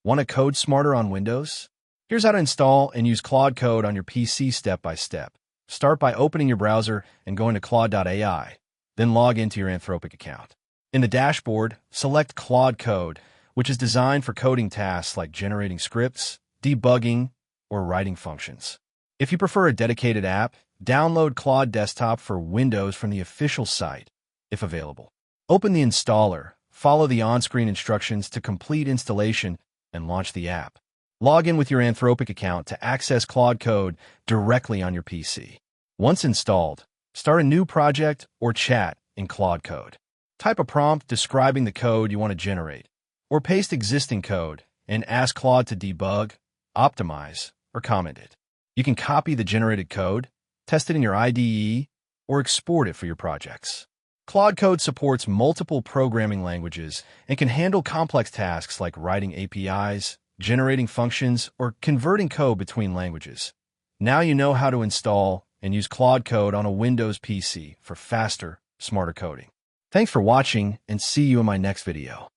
Want to code smarter on Windows? Here's how to install and use Claude Code on your PC step by step. Start by opening your browser and going to Claude AI. Then log into your Anthropic account. In the dashboard, select Claude Code, which is designed for coding tasks like generating scripts, debugging, or writing functions. If you prefer a dedicated app, download Claude Desktop for Windows from the official site, if available. Open the installer, follow the on-screen instructions to complete installation, and launch the app. Log in with your Anthropic account to access Claude Code directly on your PC. Once installed, start a new project or chat in Claude Code. Type a prompt describing the code you want to generate, or paste existing code and ask Claude to debug, optimize, or comment it. You can copy the generated code, test it in your IDE, or export it for your projects. Claude Code supports multiple programming languages and can handle complex tasks like writing APIs, generating functions, or converting code between languages. Now you know how to install and use Claude Code on a Windows PC for faster, smarter coding. Thanks for watching, and see you in my next video.